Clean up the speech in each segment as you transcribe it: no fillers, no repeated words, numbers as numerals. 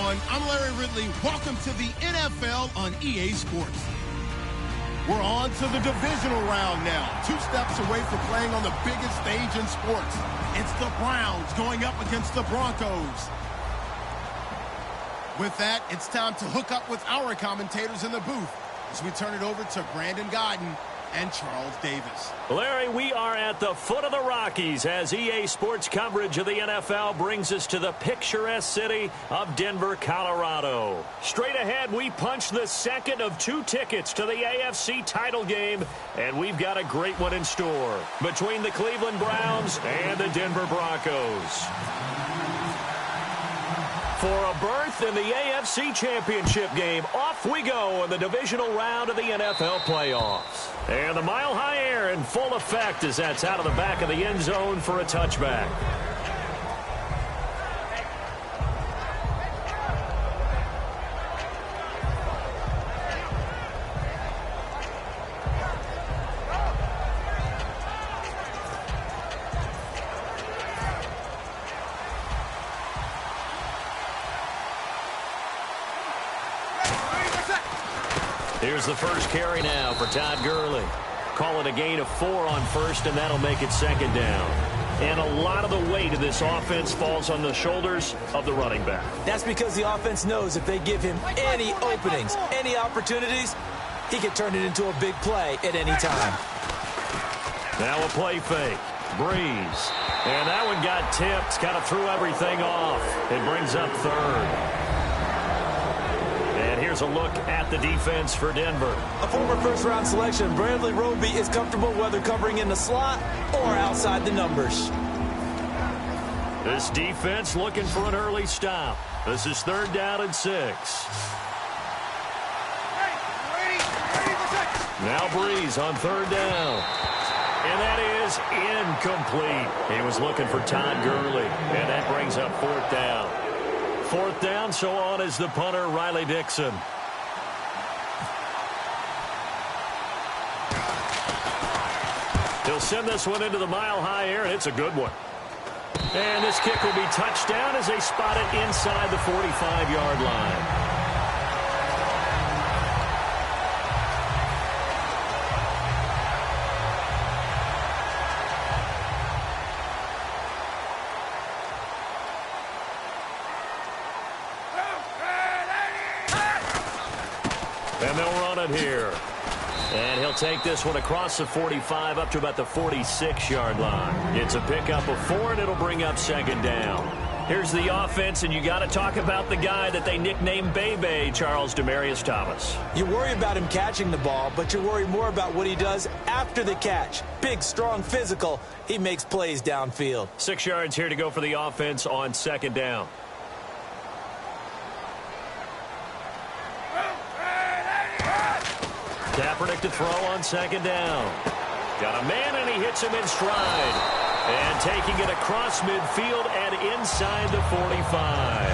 everyone. I'm Larry Ridley. Welcome to the NFL on EA Sports. We're on to the divisional round now. 2 steps away from playing on the biggest stage in sports. It's the Browns going up against the Broncos. With that, it's time to hook up with our commentators in the booth as we turn it over to Brandon Godden and Charles Davis. Larry, we are at the foot of the Rockies as EA Sports coverage of the NFL brings us to the picturesque city of Denver, Colorado. Straight ahead, we punch the second of 2 tickets to the AFC title game, and we've got a great one in store between the Cleveland Browns and the Denver Broncos. For a berth in the AFC Championship game, off we go in the divisional round of the NFL playoffs. And the mile-high air in full effect as that's out of the back of the end zone for a touchback. Here's the first carry now for Todd Gurley. Call it a gain of 4 on first, and that'll make it second down. And a lot of the weight of this offense falls on the shoulders of the running back. That's because the offense knows if they give him any openings, any opportunities, he can turn it into a big play at any time. Now a play fake. Breeze. And that one got tipped, kind of threw everything off. It brings up third. Here's a look at the defense for Denver. A former first-round selection, Bradley Roby is comfortable whether covering in the slot or outside the numbers. This defense looking for an early stop. This is 3rd down and 6. Now Breeze on 3rd down. And that is incomplete. He was looking for Todd Gurley, and that brings up 4th down. 4th down, so on is the punter, Riley Dixon. He'll send this one into the mile-high air, and it's a good one. And this kick will be touchdown as they spot it inside the 45-yard line. And they'll run it here. And he'll take this one across the 45 up to about the 46-yard line. It's a pickup of 4, and it'll bring up 2nd down. Here's the offense, and you got to talk about the guy that they nicknamed Bebe, Charles Demaryius Thomas. You worry about him catching the ball, but you worry more about what he does after the catch. Big, strong, physical. He makes plays downfield. 6 yards here to go for the offense on 2nd down. Kaepernick to throw on 2nd down. Got a man, and he hits him in stride. And taking it across midfield and inside the 45.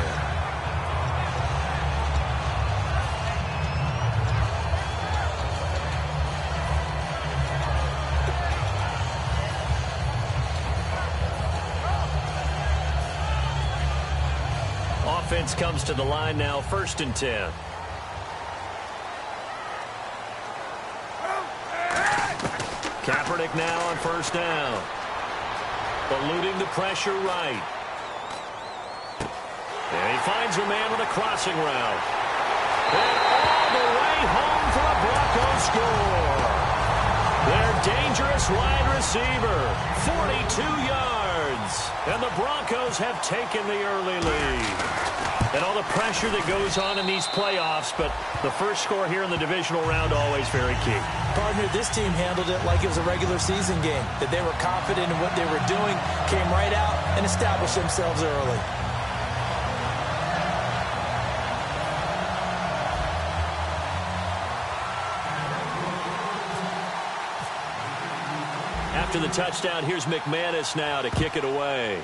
Offense comes to the line now, 1st and 10. Kaepernick now on 1st down. Eluding the pressure right. And he finds a man with a crossing route. And all the way home for a Broncos score. Their dangerous wide receiver, 42 yards. And the Broncos have taken the early lead. And all the pressure that goes on in these playoffs, but the first score here in the divisional round always very key. Partner, this team handled it like it was a regular season game, that they were confident in what they were doing, came right out and established themselves early. After the touchdown, here's McManus now to kick it away.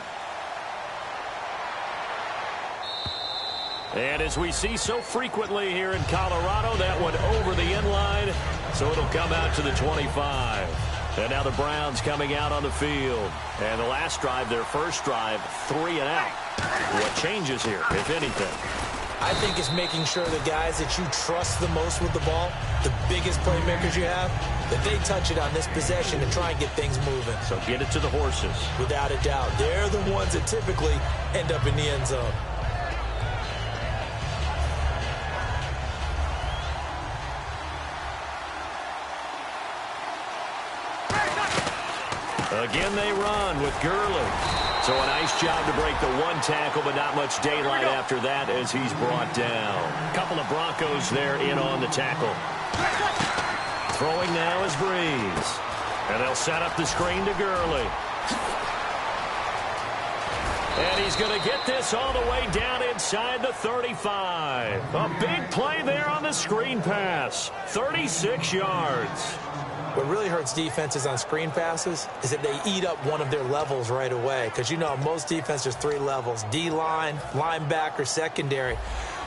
And as we see so frequently here in Colorado, that one over the end line, so it'll come out to the 25. And now the Browns coming out on the field. And the last drive, their first drive, 3 and out. What changes here, if anything? I think it's making sure the guys that you trust the most with the ball, the biggest playmakers you have, that they touch it on this possession and try and get things moving. So get it to the horses. Without a doubt. They're the ones that typically end up in the end zone. Again they run with Gurley. So a nice job to break the one tackle, but not much daylight after that as he's brought down. A couple of Broncos there in on the tackle. Throwing now is Breeze. And they'll set up the screen to Gurley. And he's going to get this all the way down inside the 35. A big play there on the screen pass. 36 yards. What really hurts defenses on screen passes is that they eat up one of their levels right away. Because, you know, most defense, there's 3 levels. D-line, linebacker, secondary.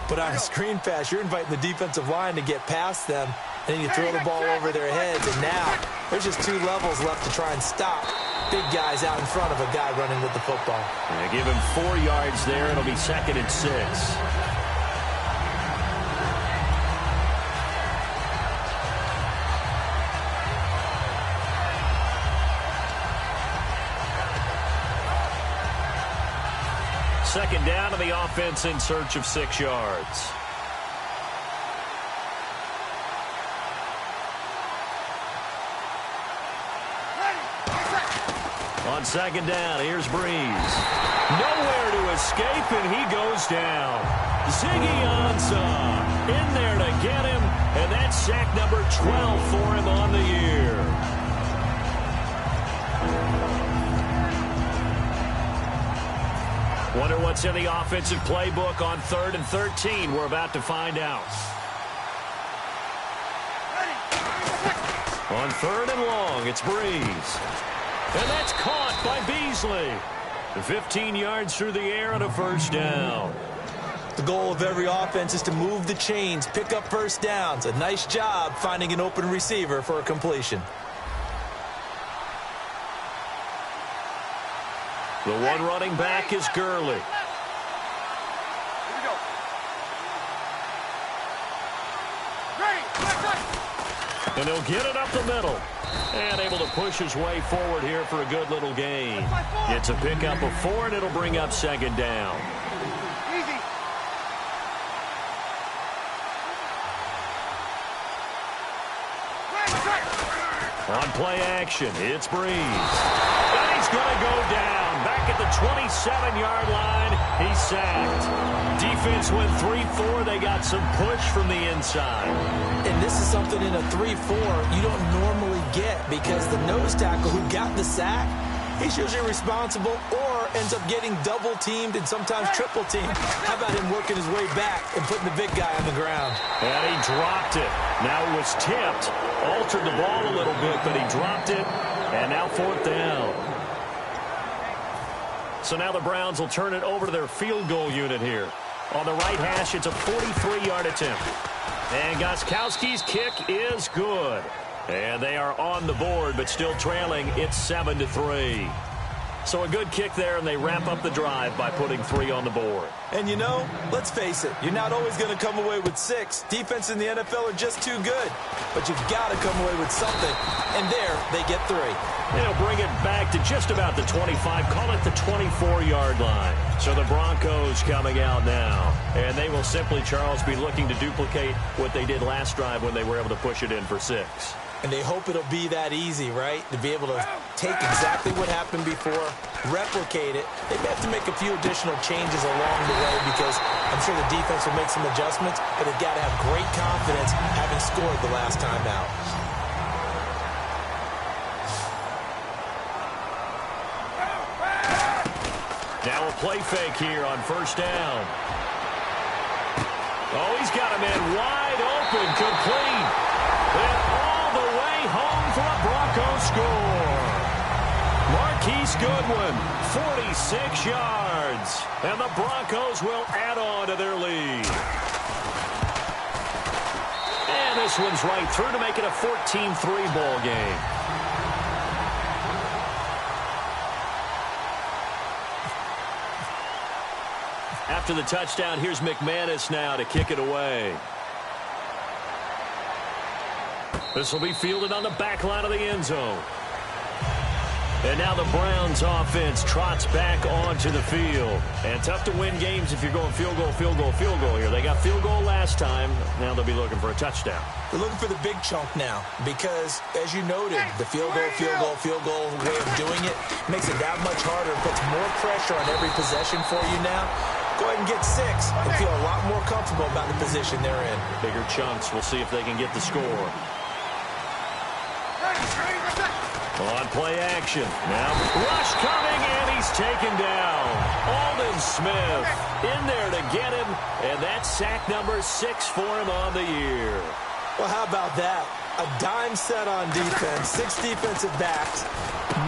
But on a screen pass, you're inviting the defensive line to get past them, and then you throw the ball over their heads. And now there's just 2 levels left to try and stop big guys out in front of a guy running with the football. Yeah, give him 4 yards there. It'll be 2nd and 6. Second down to the offense in search of 6 yards. On second down, here's Breeze. Nowhere to escape, and he goes down. Ziggy Ansah in there to get him, and that's sack number 12 for him on the year. Wonder what's in the offensive playbook on 3rd and 13. We're about to find out. On 3rd and long, it's Breeze. And that's caught by Beasley. 15 yards through the air and a first down. The goal of every offense is to move the chains, pick up first downs. A nice job finding an open receiver for a completion. The one running back is Gurley. And he'll get it up the middle. And able to push his way forward here for a good little gain. It's a pickup of 4, and it'll bring up 2nd down. On play action, it's Breeze. And he's going to go down. Back at the 27-yard line, he's sacked. Defense went 3-4. They got some push from the inside. And this is something in a 3-4 you don't normally get, because the nose tackle who got the sack, he's usually responsible or ends up getting double-teamed and sometimes triple-teamed. How about him working his way back and putting the big guy on the ground? And he dropped it. Now it was tipped. Altered the ball a little bit, but he dropped it. And now 4th down. So now the Browns will turn it over to their field goal unit here. On the right hash, it's a 43-yard attempt. And Gostkowski's kick is good. And they are on the board, but still trailing. It's 7-3. So a good kick there, and they wrap up the drive by putting 3 on the board. And you know, let's face it, you're not always going to come away with 6. Defense in the NFL are just too good. But you've got to come away with something. And there, they get 3. They'll bring it back to just about the 25, call it the 24-yard line. So the Broncos coming out now. And they will simply, Charles, be looking to duplicate what they did last drive when they were able to push it in for 6. And they hope it'll be that easy, right? To be able to take exactly what happened before, replicate it. They may have to make a few additional changes along the way, because I'm sure the defense will make some adjustments, but they've got to have great confidence having scored the last time out. Now a play fake here on 1st down. Oh, he's got a man wide open, complete. And all the way home for a Broncos score. Marquise Goodwin, 46 yards. And the Broncos will add on to their lead. And this one's right through to make it a 14-3 ball game. After the touchdown, here's McManus now to kick it away. This will be fielded on the back line of the end zone. And now the Browns offense trots back onto the field. And tough to win games if you're going field goal, field goal, field goal here. They got field goal last time. Now they'll be looking for a touchdown. They're looking for the big chunk now because, as you noted, the field goal way of doing it makes it that much harder, puts more pressure on every possession for you now. Go ahead and get 6 and feel a lot more comfortable about the position they're in. Bigger chunks. We'll see if they can get the score. On play action. Now rush coming, and he's taken down. Aldon Smith in there to get him, and that's sack number 6 for him on the year. Well, how about that? A dime set on defense, 6 defensive backs.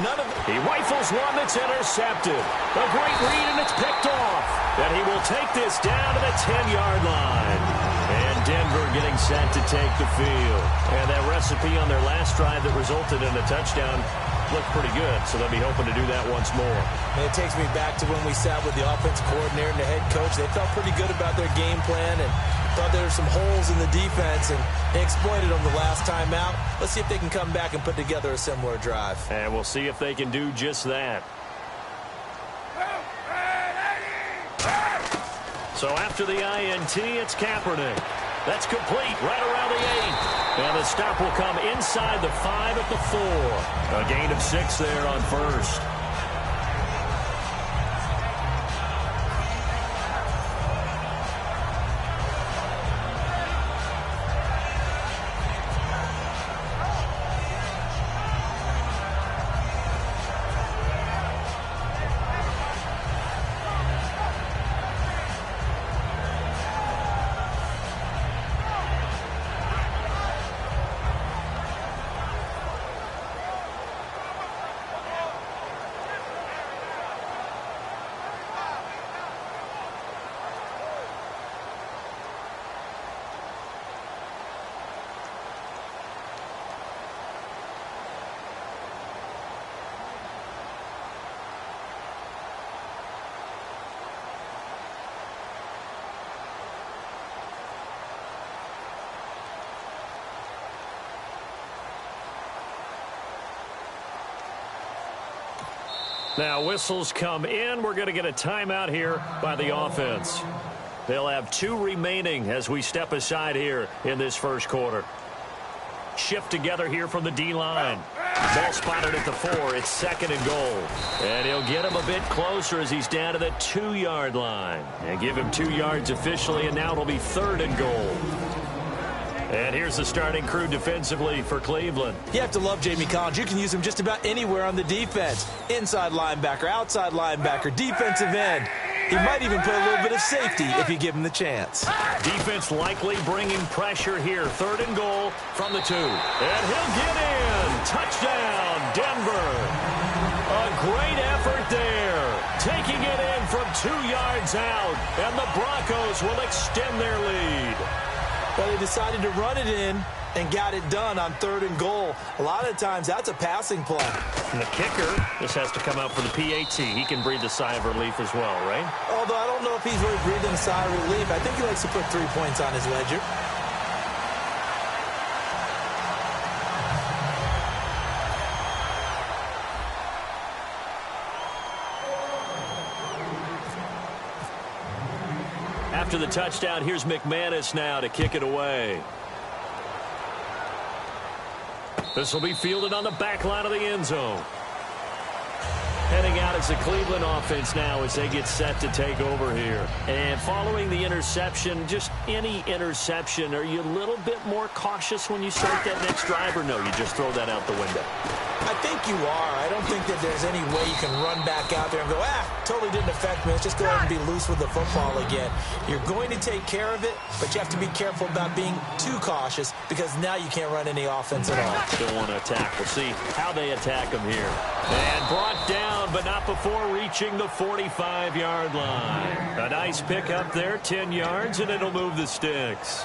None of He rifles one that's intercepted. A great read, and it's picked off. And he will take this down to the 10-yard line. And Denver getting set to take the field. And that recipe on their last drive that resulted in a touchdown looked pretty good, so they'll be hoping to do that once more. And it takes me back to when we sat with the offensive coordinator and the head coach. They felt pretty good about their game plan and thought there were some holes in the defense, and they exploited them the last time out. Let's see if they can come back and put together a similar drive. And we'll see if they can do just that. So after the INT, it's Kaepernick. That's complete right around the 8. And the stop will come inside the 5 at the 4. A gain of 6 there on first. Now whistles come in. We're going to get a timeout here by the offense. They'll have 2 remaining as we step aside here in this first quarter. Shift together here from the D-line. Ball spotted at the 4. It's 2nd and goal. And he'll get him a bit closer as he's down to the 2-yard line. And give him 2 yards officially, and now it'll be 3rd and goal. And here's the starting crew defensively for Cleveland. You have to love Jamie Collins. You can use him just about anywhere on the defense. Inside linebacker, outside linebacker, defensive end. He might even play a little bit of safety if you give him the chance. Defense likely bringing pressure here. 3rd and goal from the 2. And he'll get in. Touchdown, Denver. A great effort there. Taking it in from 2 yards out. And the Broncos will extend their lead. But they decided to run it in and got it done on 3rd and goal. A lot of times, that's a passing play. And the kicker, this has to come out for the PAT. He can breathe a sigh of relief as well, right? Although I don't know if he's really breathing a sigh of relief. I think he likes to put 3 points on his ledger. After the touchdown, here's McManus now to kick it away. This will be fielded on the back line of the end zone. Heading out is the Cleveland offense now as they get set to take over here. And following the interception, just any interception, are you a little bit more cautious when you start that next drive, or no, you just throw that out the window? I think you are. I don't think that there's any way you can run back out there and go, totally didn't affect me. Let's just go ahead and be loose with the football again. You're going to take care of it, but you have to be careful about being too cautious because now you can't run any offense at all. Still want to attack. We'll see how they attack him here. And brought down, but not before reaching the 45-yard line. A nice pick up there, 10 yards, and it'll move the sticks.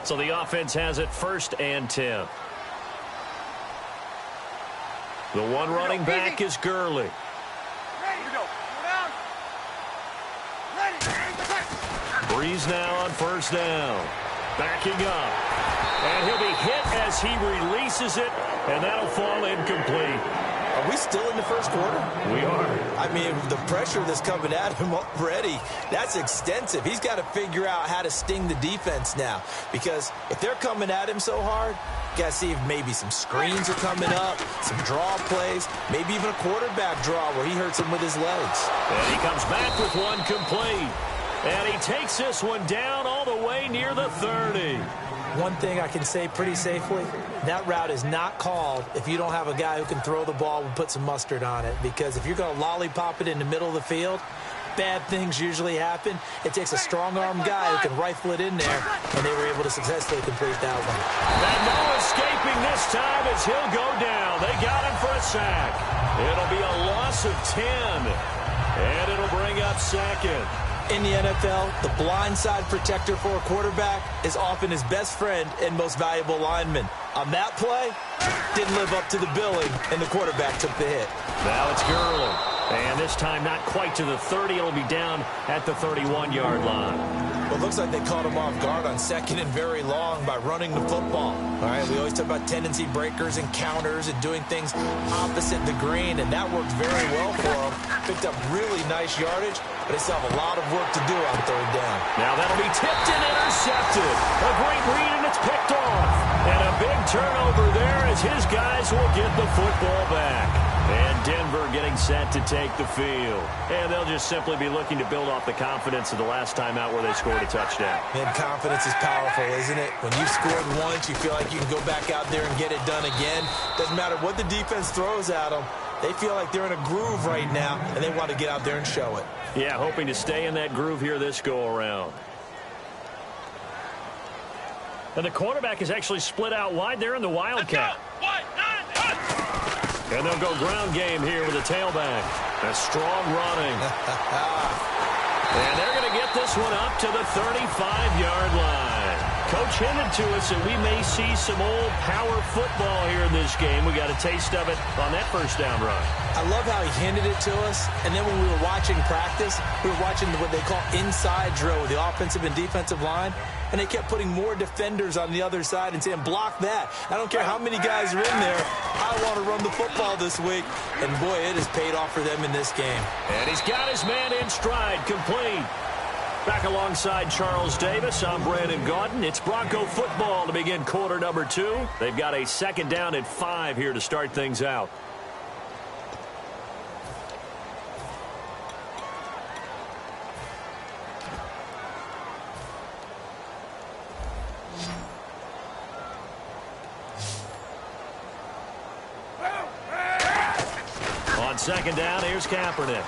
So the offense has it 1st and 10. The one running back is Gurley. Breeze now on first down. Backing up. And he'll be hit as he releases it, and that'll fall incomplete. Are we still in the first quarter? We are. I mean, the pressure that's coming at him already, that's extensive. He's got to figure out how to sting the defense now. Because if they're coming at him so hard, you got to see if maybe some screens are coming up, some draw plays, maybe even a quarterback draw where he hurts him with his legs. And he comes back with one complete. And he takes this one down all the way near the 30. One thing I can say pretty safely, that route is not called if you don't have a guy who can throw the ball and put some mustard on it. Because if you're going to lollipop it in the middle of the field, bad things usually happen. It takes a strong-arm guy who can rifle it in there, and they were able to successfully complete that one. And no escaping this time as he'll go down. They got him for a sack. It'll be a loss of 10, and it'll bring up second. In the NFL, the blindside protector for a quarterback is often his best friend and most valuable lineman. On that play, didn't live up to the billing, and the quarterback took the hit. Now it's Gurley. And this time not quite to the 30. It'll be down at the 31-yard line. Well, it looks like they caught him off guard on second and very long by running the football. All right, we always talk about tendency breakers and counters and doing things opposite the green, and that worked very well for them. Picked up really nice yardage, but they still have a lot of work to do on third down. Now that'll be tipped and intercepted. A great read, and it's picked off. And a big turnover there as his guys will get the football back. And Denver getting set to take the field. And they'll just simply be looking to build off the confidence of the last time out where they scored a touchdown. Man, confidence is powerful, isn't it? When you've scored once, you feel like you can go back out there and get it done again. Doesn't matter what the defense throws at them. They feel like they're in a groove right now, and they want to get out there and show it. Yeah, hoping to stay in that groove here this go-around. And the quarterback is actually split out wide there in the Wildcat. And they'll go ground game here with a tailback. A strong running. And they're going to get this one up to the 35-yard line. Coach hinted to us that we may see some old power football here in this game. We got a taste of it on that first down run. I love how he hinted it to us. And then when we were watching practice, we were watching what they call inside drill with the offensive and defensive line. And they kept putting more defenders on the other side and saying, block that. I don't care how many guys are in there. I want to run the football this week. And, boy, it has paid off for them in this game. And he's got his man in stride, complete. Back alongside Charles Davis, I'm Brandon Gaudin. It's Bronco football to begin quarter number 2. They've got a second down at 5 here to start things out. On second down, here's Kaepernick.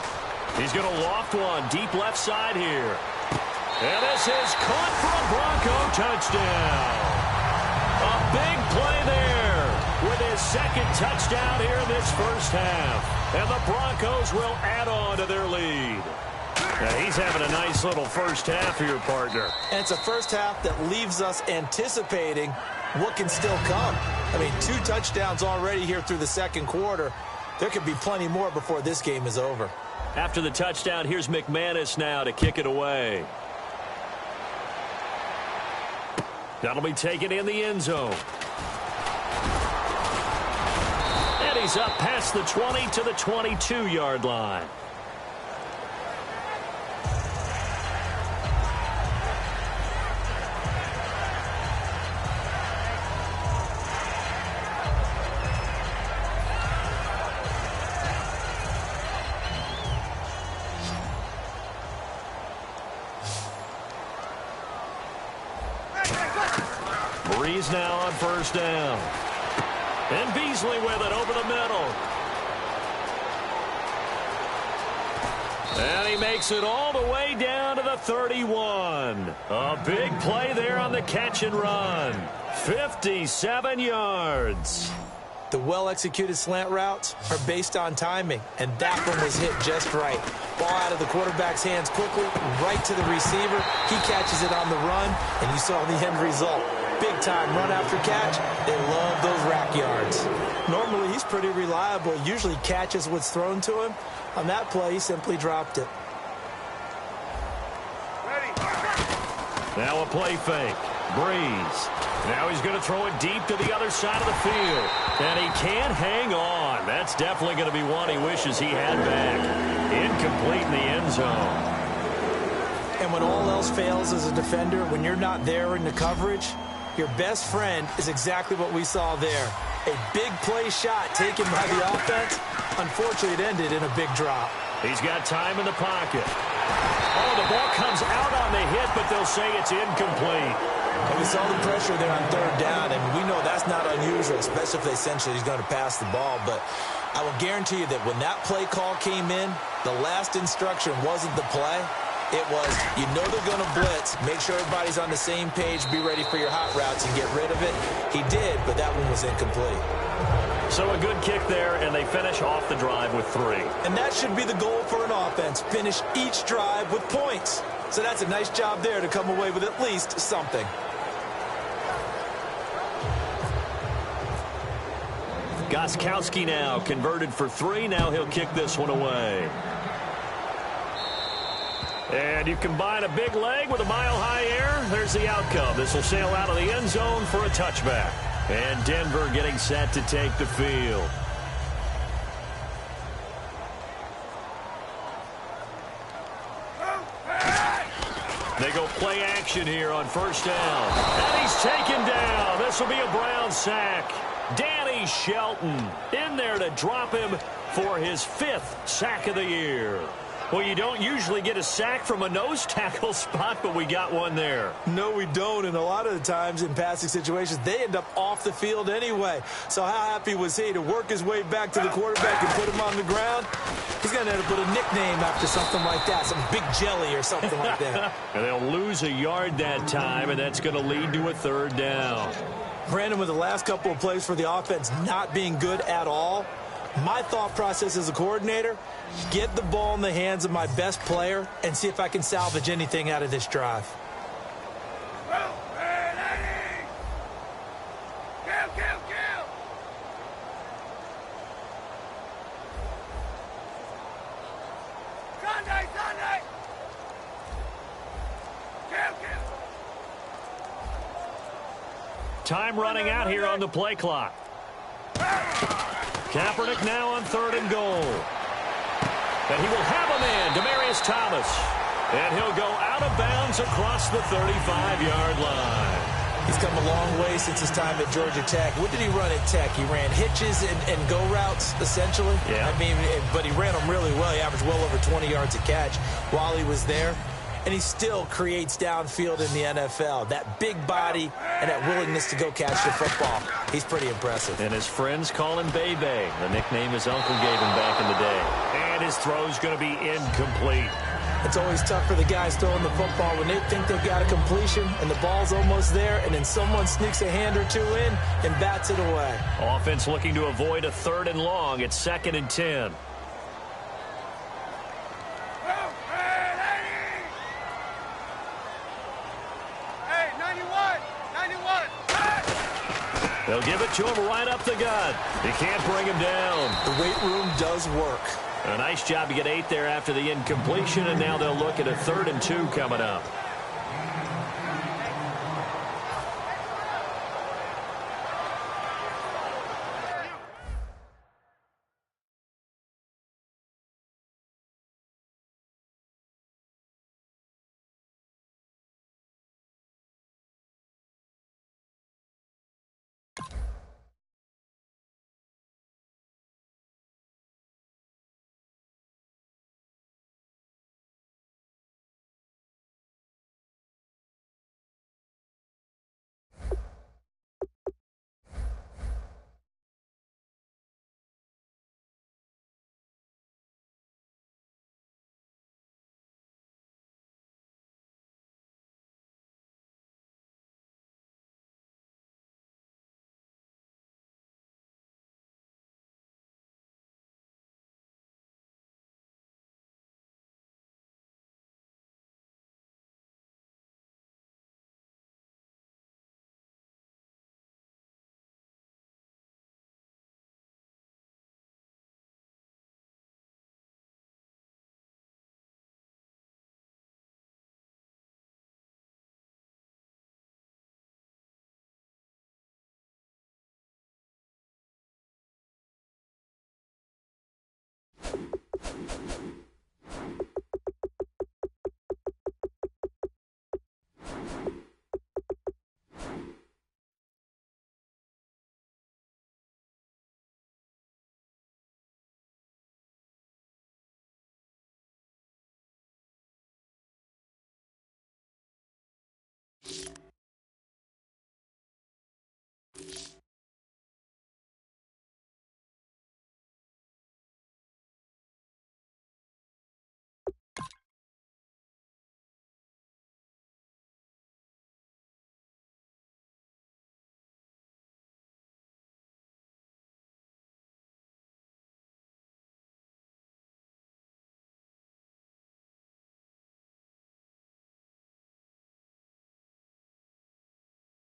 He's going to loft one deep left side here. And this is caught for a Bronco touchdown. A big play there with his second touchdown here in this first half. And the Broncos will add on to their lead. Now he's having a nice little first half here, partner. And it's a first half that leaves us anticipating what can still come. I mean, 2 touchdowns already here through the second quarter. There could be plenty more before this game is over. After the touchdown, here's McManus now to kick it away. That'll be taken in the end zone. And he's up past the 20 to the 22-yard line. Breeze now on first down. And Beasley with it over the middle. And he makes it all the way down to the 31. A big play there on the catch and run. 57 yards. The well-executed slant routes are based on timing, and that one was hit just right. Ball out of the quarterback's hands quickly, right to the receiver. He catches it on the run, and you saw the end result. Big-time run after catch. They love those rack yards. Normally, he's pretty reliable. Usually catches what's thrown to him. On that play, he simply dropped it. Now a play fake. Breeze. Now he's going to throw it deep to the other side of the field. And he can't hang on. That's definitely going to be one he wishes he had back. Incomplete in the end zone. And when all else fails as a defender, when you're not there in the coverage, your best friend is exactly what we saw there. A big play shot taken by the offense. Unfortunately, it ended in a big drop. He's got time in the pocket. Oh, the ball comes out on the hit, but they'll say it's incomplete. And we saw the pressure there on third down, and we know that's not unusual, especially if they sense that he's going to pass the ball. But I will guarantee you that when that play call came in, the last instruction wasn't the play. It was, you know they're going to blitz. Make sure everybody's on the same page. Be ready for your hot routes and get rid of it. He did, but that one was incomplete. So a good kick there, and they finish off the drive with 3. And that should be the goal for an offense. Finish each drive with points. So that's a nice job there to come away with at least something. Gostkowski now converted for 3. Now he'll kick this one away. And you combine a big leg with a mile-high air, there's the outcome. This will sail out of the end zone for a touchback. And Denver getting set to take the field. They go play action here on first down. And he's taken down. This will be a Brown sack. Danny Shelton in there to drop him for his 5th sack of the year. Well, you don't usually get a sack from a nose tackle spot, but we got one there. No, we don't, and a lot of the times in passing situations, they end up off the field anyway. So how happy was he to work his way back to the quarterback and put him on the ground? He's going to end up with a nickname after something like that, some Big Jelly or something like that. And they'll lose a yard that time, and that's going to lead to a 3rd down. Brandon, with the last couple of plays for the offense not being good at all, my thought process as a coordinator, get the ball in the hands of my best player and see if I can salvage anything out of this drive. Time running out here on the play clock. Kaepernick now on 3rd and goal. And he will have a man, Demaryius Thomas. And he'll go out of bounds across the 35-yard line. He's come a long way since his time at Georgia Tech. What did he run at Tech? He ran hitches and go routes, essentially. Yeah. I mean, but he ran them really well. He averaged well over 20 yards a catch while he was there. And he still creates downfield in the NFL. That big body and that willingness to go catch the football. He's pretty impressive. And his friends call him Bebe, the nickname his uncle gave him back in the day. And his throw's going to be incomplete. It's always tough for the guys throwing the football when they think they've got a completion and the ball's almost there, and then someone sneaks a hand or two in and bats it away. Offense looking to avoid a 3rd and long. It's 2nd and 10. They'll give it to him right up the gut. You can't bring him down. The weight room does work. A nice job to get 8 there after the incompletion, and now they'll look at a 3rd and 2 coming up.